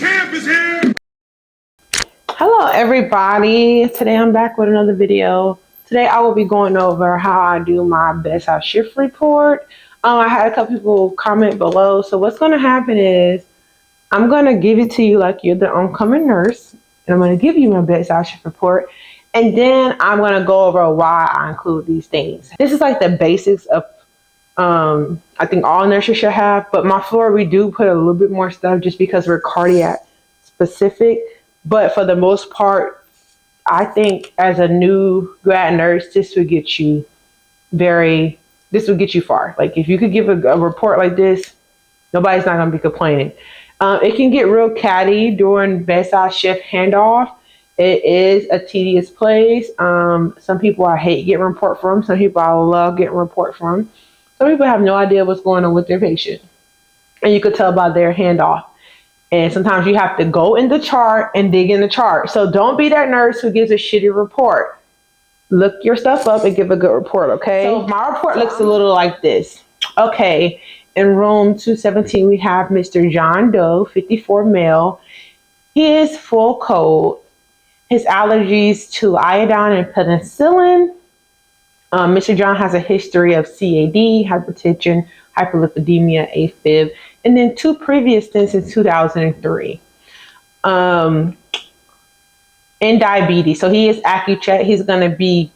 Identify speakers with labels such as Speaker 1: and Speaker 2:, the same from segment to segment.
Speaker 1: champ is here!
Speaker 2: Hello everybody, today I'm back with another video. Today I will be going over how I do my bedside shift report. I had a couple people comment below, so what's going to happen is I'm going to give it to you like you're the oncoming nurse, and I'm going to give you my bedside shift report, and then I'm going to go over why I include these things. This is like the basics of I think all nurses should have, but my floor we do put a little bit more stuff just because we're cardiac specific. But for the most part, I think as a new grad nurse, this would get you far. Like if you could give a report like this, nobody's not going to be complaining. It can get real catty during bedside shift handoff. It is a tedious place. Some people I hate getting report from. Some people I love getting report from. Some people have no idea what's going on with their patient. And you could tell by their handoff. And sometimes you have to go in the chart and dig in the chart. So don't be that nurse who gives a shitty report. Look your stuff up and give a good report, okay? So my report looks a little like this. Okay, in room 217, we have Mr. John Doe, 54 male. He is full cold. His allergies to iodine and penicillin. Mr. John has a history of CAD, hypertension, hyperlipidemia, AFib, and then 2 previous stints in 2003. And diabetes. So he is AccuCheck. He's going to be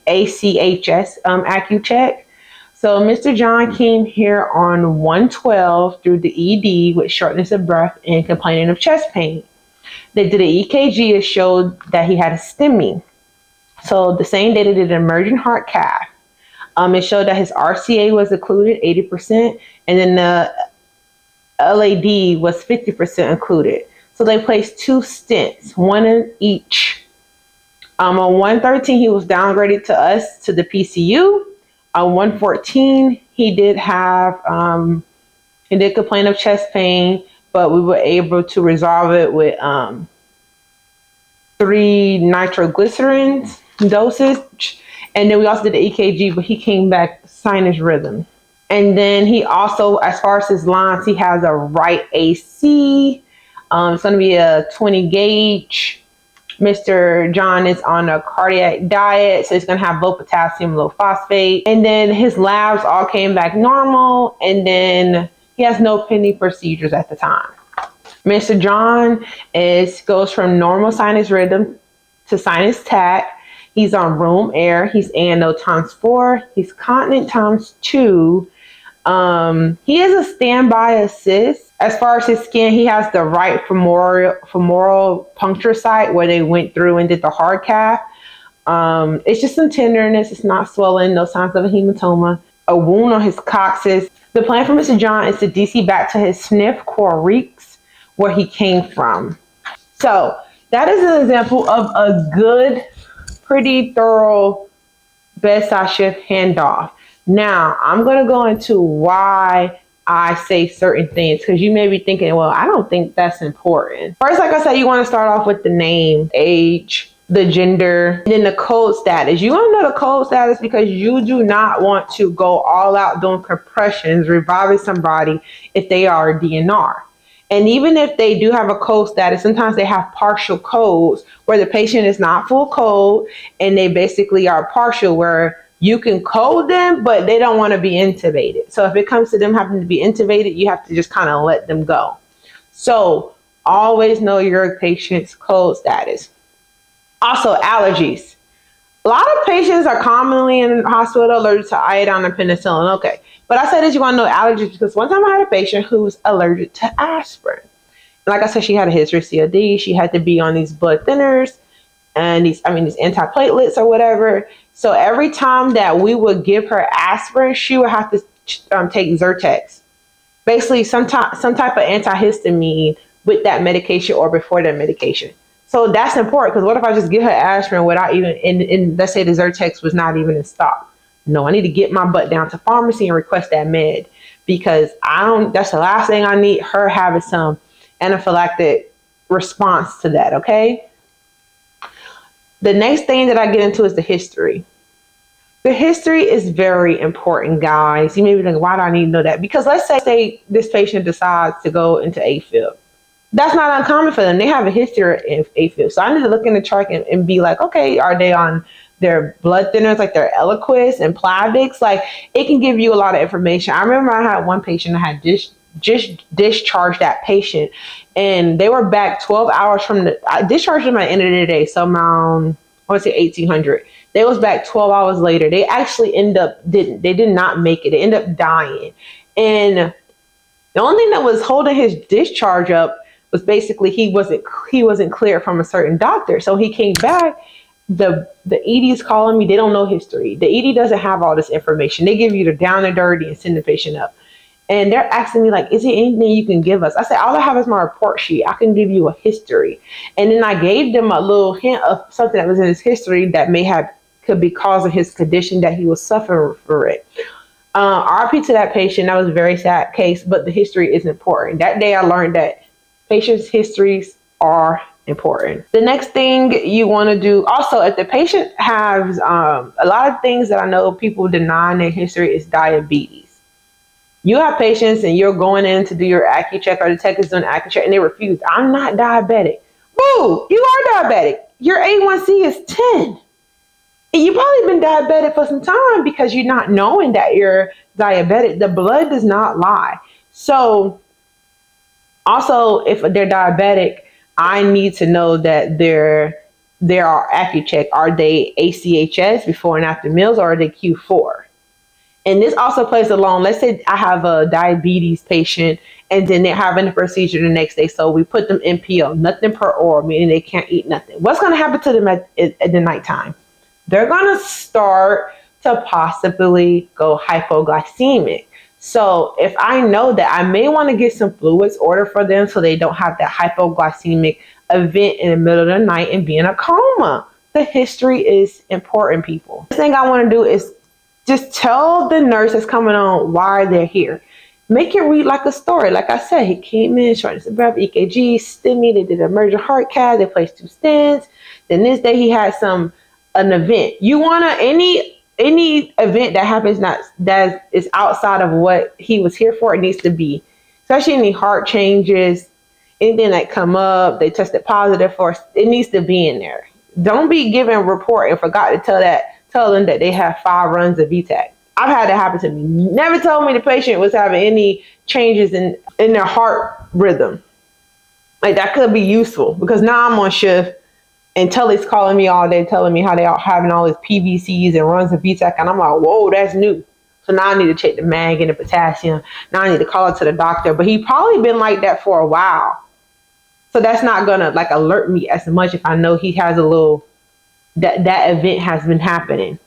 Speaker 2: ACHS AccuCheck. So Mr. John came here on 112 through the ED with shortness of breath and complaining of chest pain. They did an EKG. It showed that he had a STEMI. So the same day they did an emergent heart cath. It showed that his RCA was included, 80%, and then the LAD was 50% included. So they placed 2 stents, one in each. On 113, he was downgraded to us to the PCU. On 114, he did complain of chest pain, but we were able to resolve it with 3 nitroglycerins dosage. And then we also did the EKG, but he came back sinus rhythm. And then he also, as far as his lines, he has a right AC. It's going to be a 20 gauge. Mr. John is on a cardiac diet, so he's going to have low potassium, low phosphate. And then his labs all came back normal. And then he has no pending procedures at the time. Mr. John goes from normal sinus rhythm to sinus tach. He's on room air. He's ANO times 4. He's continent times 2. He is a standby assist. As far as his skin, he has the right femoral puncture site where they went through and did the hard cath. It's just some tenderness. It's not swelling. No signs of a hematoma. A wound on his coccyx. The plan for Mr. John is to DC back to his SNF Corrix, where he came from. So that is an example of a good, pretty thorough bedside shift handoff. Now, I'm going to go into why I say certain things, because you may be thinking, well, I don't think that's important. First, like I said, you want to start off with the name, age, the gender, and then the code status. You want to know the code status because you do not want to go all out doing compressions, reviving somebody if they are a DNR. And even if they do have a code status, sometimes they have partial codes where the patient is not full code and they basically are partial, where you can code them, but they don't want to be intubated. So if it comes to them having to be intubated, you have to just kind of let them go. So always know your patient's code status. Also, allergies. A lot of patients are commonly in the hospital allergic to iodine and penicillin. Okay. But I say this, you want to know allergies because one time I had a patient who was allergic to aspirin. Like I said, she had a history of COD. She had to be on these blood thinners and these antiplatelets or whatever. So every time that we would give her aspirin, she would have to take Zyrtex. Basically, some type of antihistamine with that medication or before that medication. So that's important because what if I just give her aspirin without even, and let's say the Zyrtex was not even in stock? No, I need to get my butt down to pharmacy and request that med because that's the last thing I need her having some anaphylactic response to that, okay? The next thing that I get into is the history. The history is very important, guys. You may be thinking, why do I need to know that? Because let's say this patient decides to go into AFib. That's not uncommon for them. They have a history of AFib. So I need to look in the chart and be like, okay, are they on their blood thinners, like their Eliquis and Plavix? Like, it can give you a lot of information. I remember I had one patient, I had just discharged that patient, and they were back 12 hours from I discharged them at the end of the day, so around, I want to say 1800. They was back 12 hours later. They actually they did not make it. They ended up dying. And the only thing that was holding his discharge up was basically he wasn't cleared from a certain doctor. So he came back. The ED is calling me. They don't know history. The ED doesn't have all this information. They give you the down and dirty and send the patient up. And they're asking me, like, is there anything you can give us? I said, all I have is my report sheet. I can give you a history. And then I gave them a little hint of something that was in his history that could be causing his condition that he was suffering for it. RP to that patient. That was a very sad case, but the history is important. That day I learned that patients' histories are important. The next thing you want to do, also, if the patient has a lot of things that I know people deny in their history is diabetes. You have patients and you're going in to do your AccuCheck, or the tech is doing AccuCheck, and they refuse. I'm not diabetic. Boo, you are diabetic. Your A1C is 10. And you've probably been diabetic for some time because you're not knowing that you're diabetic. The blood does not lie. So also, if they're diabetic, I need to know that there are AccuCheck. Are they ACHS, before and after meals, or are they Q4? And this also plays along. Let's say I have a diabetes patient and then they're having a procedure the next day. So we put them in PO, nothing per oral, meaning they can't eat nothing. What's going to happen to them at the nighttime? They're going to start to possibly go hypoglycemic. So if I know that, I may want to get some fluids ordered for them so they don't have that hypoglycemic event in the middle of the night and be in a coma. The history is important, people. The thing I want to do is just tell the nurse that's coming on why they're here. Make it read like a story. Like I said, he came in, shortness of breath, EKG, STEMI, they did an emergent heart cath, they placed 2 stents. Then this day he had an event. You want any event that happens that is outside of what he was here for, it needs to be, especially any heart changes, anything that come up, they tested positive for, it needs to be in there. Don't be giving a report and forgot to tell them that they have 5 runs of VTAC. I've had that happen to me. Never told me the patient was having any changes in their heart rhythm. Like, that could be useful because now I'm on shift and Tully's calling me all day telling me how they are having all these PVCs and runs of VTAC, and I'm like, whoa, that's new. So now I need to check the mag and the potassium. Now I need to call it to the doctor. But he probably been like that for a while. So that's not gonna like alert me as much if I know he has a little that event has been happening.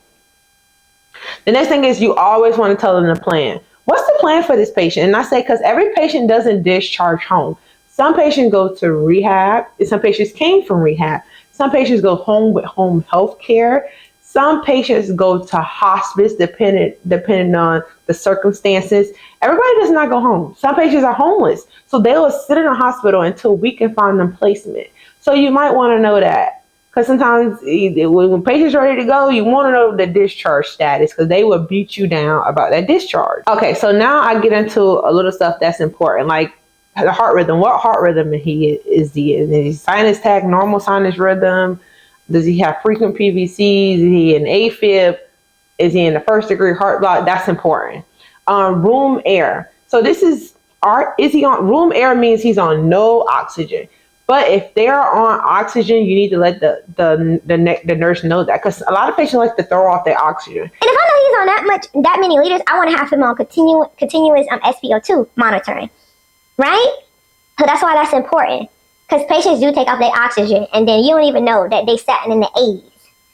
Speaker 2: The next thing is you always want to tell them the plan. What's the plan for this patient? And I say, because every patient doesn't discharge home. Some patients go to rehab, and some patients came from rehab. Some patients go home with home health care. Some patients go to hospice, depending on the circumstances. Everybody does not go home. Some patients are homeless, so they will sit in a hospital until we can find them placement. So you might want to know that. Because sometimes when patients are ready to go, you want to know the discharge status because they will beat you down about that discharge. Okay, so now I get into a little stuff that's important, like the heart rhythm. What heart rhythm is he sinus tach, normal sinus rhythm? Does he have frequent PVCs? Is he in AFib? Is he in the 1st degree heart block? That's important. Room air. So is he on room air? Means he's on no oxygen. But if they're on oxygen, you need to let the nurse know that, because a lot of patients like to throw off their oxygen. And
Speaker 1: if I know he's on that many liters, I want to have him on continuous SpO2 monitoring, right? So that's why that's important, because patients do take off their oxygen, and then you don't even know that they sat in the 80s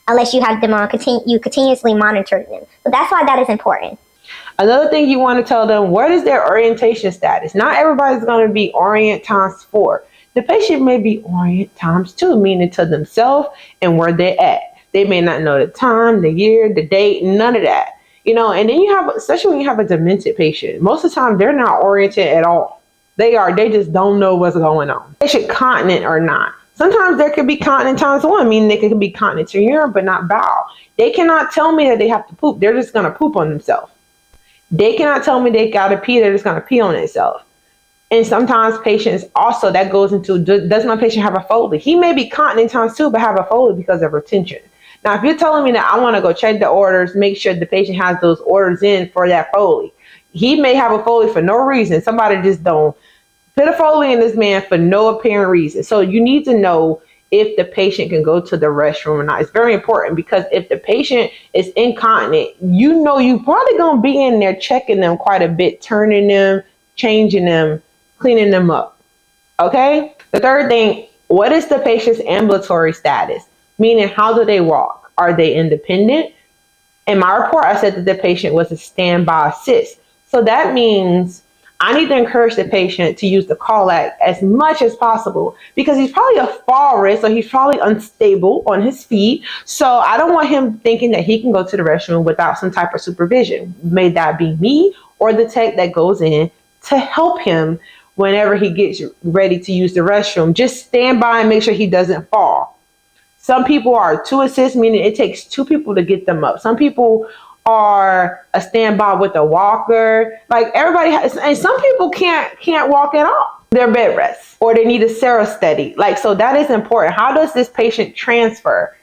Speaker 1: unless you have them on you continuously monitor them. So that's why that is important.
Speaker 2: Another thing you want to tell them, what is their orientation status? Not everybody's going to be orient times 4. The patient may be orient times 2, meaning to themselves and where they're at. They may not know the time, the year, the date, none of that. And then you have, especially when you have a demented patient, most of the time they're not oriented at all. They just don't know what's going on. Patient continent or not. Sometimes there could be continent times 1, meaning they could be continent to urine but not bowel. They cannot tell me that they have to poop. They're just going to poop on themselves. They cannot tell me they got to pee. They're just going to pee on themselves. And sometimes patients also, that goes into, does my patient have a Foley? He may be continent times two, but have a Foley because of retention. Now, if you're telling me that I want to go check the orders, make sure the patient has those orders in for that Foley. He may have a Foley for no reason. Somebody just don't put a Foley in this man for no apparent reason. So you need to know if the patient can go to the restroom or not. It's very important, because if the patient is incontinent, you know you probably going to be in there checking them quite a bit, turning them, changing them, cleaning them up. Okay? The third thing, what is the patient's ambulatory status? Meaning, how do they walk? Are they independent? In my report, I said that the patient was a standby assist. So that means I need to encourage the patient to use the colac as much as possible, because he's probably a fall risk, so he's probably unstable on his feet. So I don't want him thinking that he can go to the restroom without some type of supervision. May that be me or the tech that goes in to help him whenever he gets ready to use the restroom. Just stand by and make sure he doesn't fall. Some people are two assist, meaning it takes two people to get them up. Some people are a standby with a walker. Like everybody has, and some people can't walk at all. They're bed rest, or they need a steady. Like, so that is important. How does this patient transfer?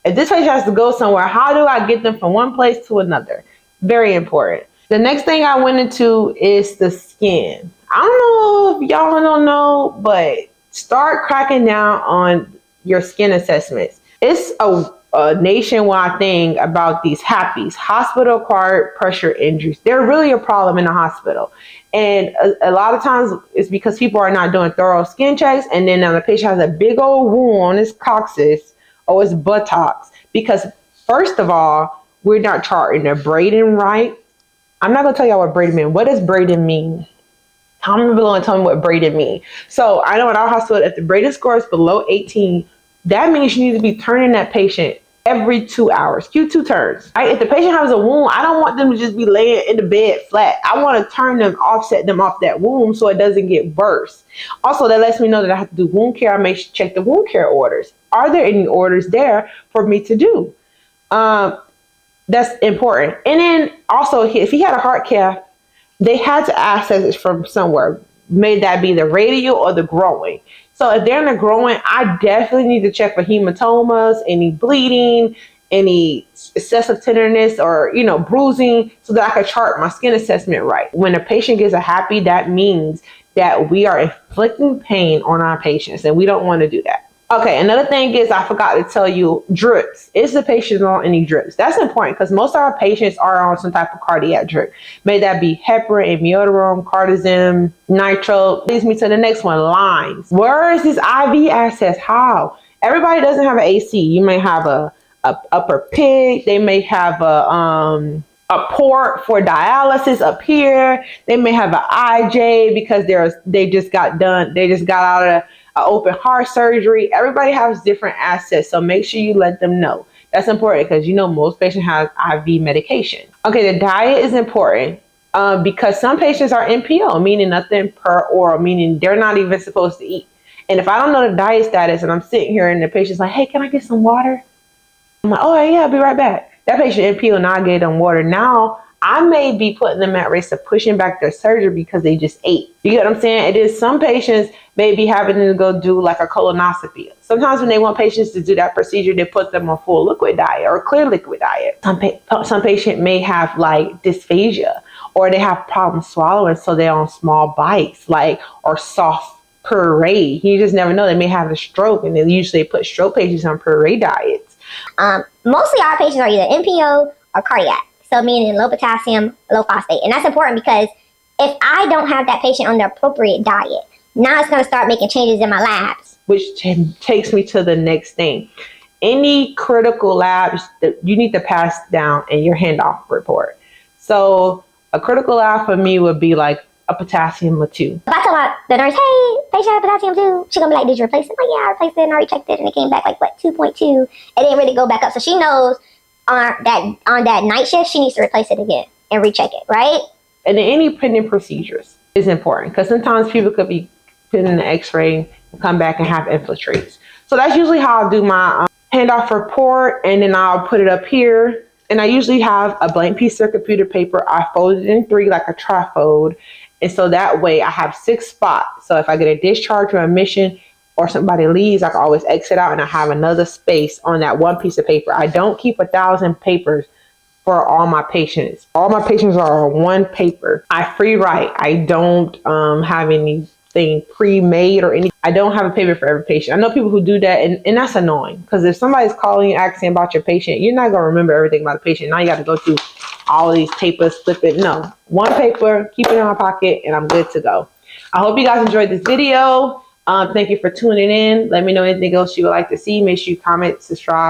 Speaker 2: If this patient has to go somewhere, how do I get them from one place to another? Very important. The next thing I went into is the skin. I don't know if y'all don't know, but start cracking down on your skin assessments. It's a nationwide thing about these HAPIs, hospital-acquired pressure injuries. They're really a problem in the hospital. And a lot of times it's because people are not doing thorough skin checks, and then the patient has a big old wound on his coccyx or his buttocks. Because first of all, we're not charting their braiding right. I'm not going to tell y'all what braiding means. What does braiding mean? Comment below and tell me what braiding means. So I know at our hospital, if the braiding score is below 18, that means you need to be turning that patient every 2 hours. Q2 turns. Right? If the patient has a wound, I don't want them to just be laying in the bed flat. I want to turn them, offset them off that wound so it doesn't get worse. Also, that lets me know that I have to do wound care. I may check the wound care orders. Are there any orders there for me to do? That's important. And then also, if he had a heart cath, they had to access it from somewhere. May that be the radial or the groin. So if they're in the groin, I definitely need to check for hematomas, any bleeding, any excessive tenderness, or bruising, so that I can chart my skin assessment right. When a patient gets a HAPI, that means that we are inflicting pain on our patients, and we don't want to do that. Okay, another thing is, I forgot to tell you, drips. Is the patient on any drips? That's important, because most of our patients are on some type of cardiac drip. May that be heparin, amiodarone, cardizem, nitro. Leads me to the next one, lines. Where is this IV access? How? Everybody doesn't have an AC. You may have a upper pig. They may have a port for dialysis up here. They may have an IJ because they just got out of open heart surgery. Everybody has different assets, so make sure you let them know. That's important, because most patients have IV medication. Okay, the diet is important because some patients are NPO, meaning nothing per oral, meaning they're not even supposed to eat. And if I don't know the diet status and I'm sitting here and the patient's like, hey, can I get some water? I'm like, oh yeah, I'll be right back. That patient NPO and I gave them water. Now I may be putting them at risk of pushing back their surgery because they just ate. You get what I'm saying? It is, some patients may be having to go do like a colonoscopy. Sometimes when they want patients to do that procedure, they put them on full liquid diet or clear liquid diet. Some patient may have like dysphagia, or they have problems swallowing, so they're on small bites, or soft puree. You just never know. They may have a stroke, and they usually put stroke patients on puree diets.
Speaker 1: Mostly our patients are either NPO or cardiac. So meaning low potassium, low phosphate. And that's important, because if I don't have that patient on the appropriate diet, now it's going to start making changes in my labs.
Speaker 2: Which takes me to the next thing. Any critical labs that you need to pass down in your handoff report. So a critical lab for me would be like a potassium of 2.
Speaker 1: If I tell the nurse, hey, patient had potassium 2, she's going to be like, did you replace it? I'm like, yeah, I replaced it and I already checked it, and it came back 2.2. It didn't really go back up. So she knows on that night shift, she needs to replace it again and recheck it, right?
Speaker 2: And then any pending procedures is important, because sometimes people could be put in the x-ray and come back and have infiltrates. So that's usually how I'll do my handoff report, and then I'll put it up here. And I usually have a blank piece of computer paper. I fold it in 3 like a trifold, And so that way I have 6 spots. So if I get a discharge or admission or somebody leaves, I can always exit out and I have another space on that one piece of paper. I don't keep 1,000 papers for all my patients. All my patients are on one paper. I free write. I don't have anything pre-made or anything. I don't have a paper for every patient. I know people who do that, and that's annoying because if somebody's calling you asking about your patient, you're not going to remember everything about the patient. Now you got to go through all of these papers, flip it. No, one paper, keep it in my pocket, and I'm good to go. I hope you guys enjoyed this video. Thank you for tuning in. Let me know anything else you would like to see. Make sure you comment, subscribe.